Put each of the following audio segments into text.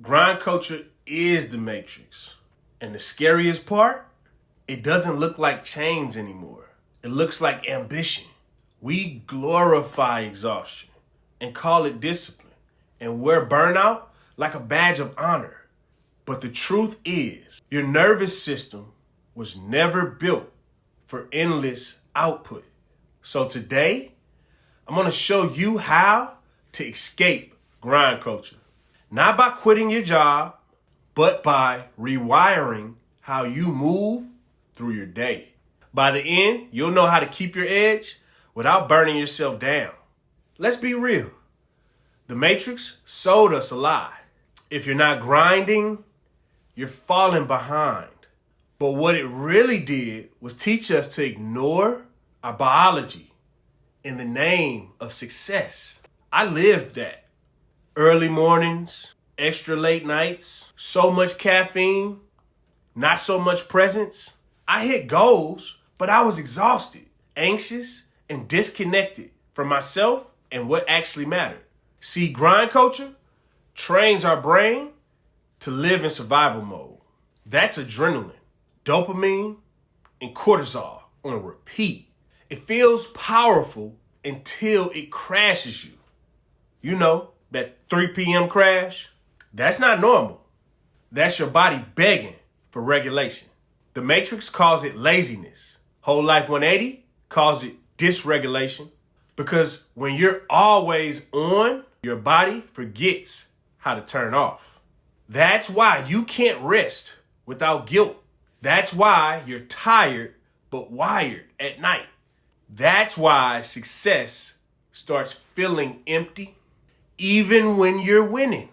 Grind culture is the matrix. And the scariest part, it doesn't look like change anymore. It looks like ambition. We glorify exhaustion and call it discipline and wear burnout like a badge of honor. But the truth is, your nervous system was never built for endless output. So today, I'm going to show you how to escape grind culture. Not by quitting your job, but by rewiring how you move through your day. By the end, you'll know how to keep your edge without burning yourself down. Let's be real. The Matrix sold us a lie. If you're not grinding, you're falling behind. But what it really did was teach us to ignore our biology in the name of success. I lived that. Early mornings, extra late nights, so much caffeine, not so much presence. I hit goals, but I was exhausted, anxious, and disconnected from myself and what actually mattered. See, grind culture trains our brain to live in survival mode. That's adrenaline, dopamine, and cortisol on repeat. It feels powerful until it crashes you. You know, that 3 p.m. crash? That's not normal. That's your body begging for regulation. The Matrix calls it laziness. Whole Life 180 calls it dysregulation. Because when you're always on, your body forgets how to turn off. That's why you can't rest without guilt. That's why you're tired but wired at night. That's why success starts feeling empty even when you're winning.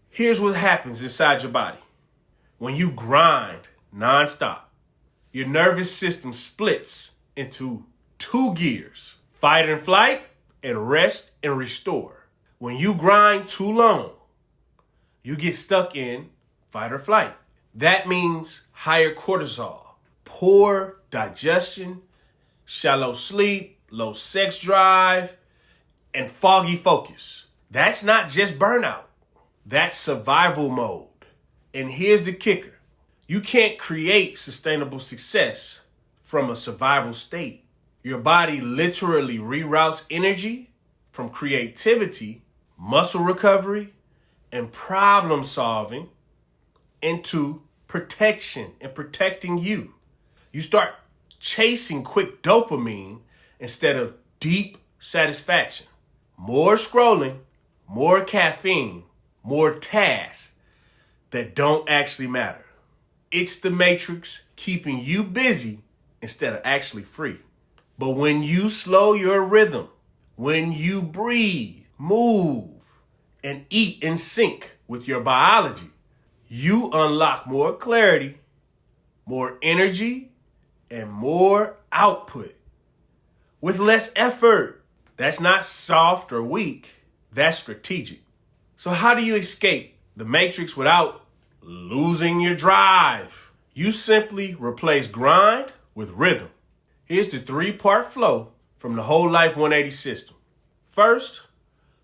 Here's what happens inside your body. When you grind nonstop, your nervous system splits into 2 gears, fight and flight and rest and restore. When you grind too long, you get stuck in fight or flight. That means higher cortisol, poor digestion, shallow sleep, low sex drive, and foggy focus. That's not just burnout. That's survival mode. And here's the kicker. You can't create sustainable success from a survival state. Your body literally reroutes energy from creativity, muscle recovery, and problem solving into protection and protecting you. You start chasing quick dopamine instead of deep satisfaction. More scrolling, more caffeine, more tasks that don't actually matter. It's the Matrix keeping you busy instead of actually free. But when you slow your rhythm, when you breathe, move, and eat in sync with your biology, you unlock more clarity, more energy, and more output with less effort. That's not soft or weak. That's strategic. So how do you escape the Matrix without losing your drive? You simply replace grind with rhythm. Here's the 3-part flow from the Whole Life 180 system. First,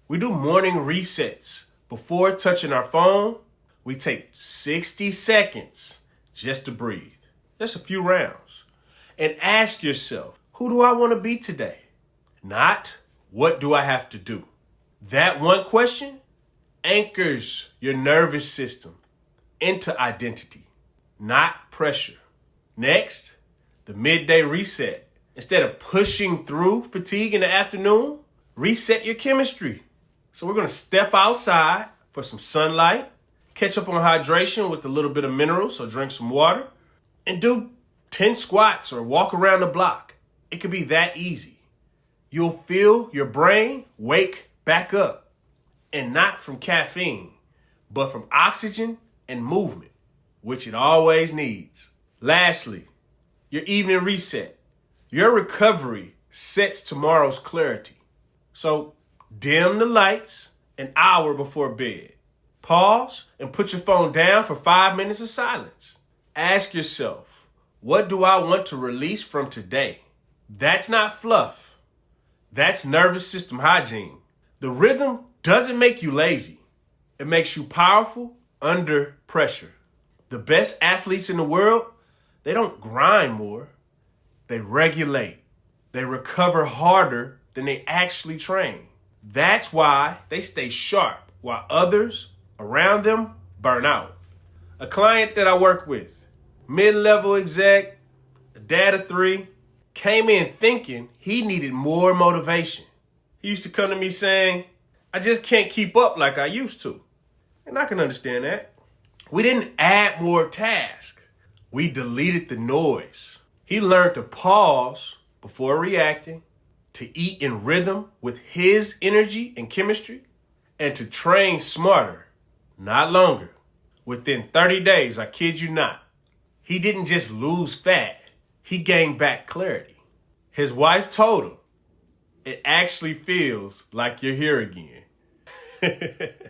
we do morning resets. Before touching our phone, we take 60 seconds just to breathe. Just a few rounds. And ask yourself, who do I want to be today? Not, what do I have to do? That one question anchors your nervous system into identity, not pressure. Next, the midday reset. Instead of pushing through fatigue in the afternoon, reset your chemistry. So we're going to step outside for some sunlight, catch up on hydration with a little bit of minerals, so drink some water, and do 10 squats or walk around the block. It could be that easy. You'll feel your brain wake back up, and not from caffeine, but from oxygen and movement, which it always needs. Lastly, your evening reset. Your recovery sets tomorrow's clarity. So dim the lights an hour before bed. Pause and put your phone down for 5 minutes of silence. Ask yourself, what do I want to release from today? That's not fluff. That's nervous system hygiene. The rhythm doesn't make you lazy. It makes you powerful under pressure. The best athletes in the world, they don't grind more. They regulate. They recover harder than they actually train. That's why they stay sharp while others around them burn out. A client that I work with, mid-level exec, a dad of 3, came in thinking he needed more motivation. He used to come to me saying, I just can't keep up like I used to. And I can understand that. We didn't add more tasks. We deleted the noise. He learned to pause before reacting, to eat in rhythm with his energy and chemistry, and to train smarter, not longer. Within 30 days, I kid you not, he didn't just lose fat, he gained back clarity. His wife told him, it actually feels like you're here again.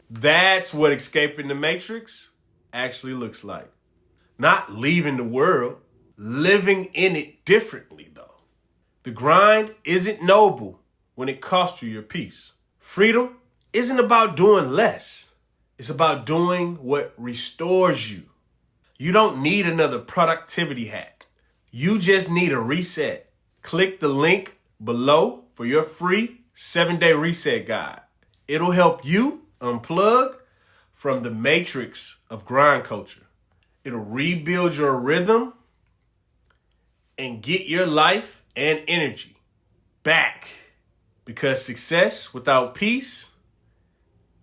That's what escaping the matrix actually looks like. Not leaving the world, living in it differently though. The grind isn't noble when it costs you your peace. Freedom isn't about doing less. It's about doing what restores you. You don't need another productivity hack. You just need a reset. Click the link below for your free 7-day reset guide. It'll help you unplug from the matrix of grind culture. It'll rebuild your rhythm and get your life and energy back. Because success without peace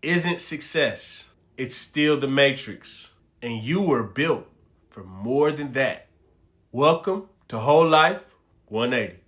isn't success. It's still the matrix. And you were built for more than that. Welcome to Whole Life 180.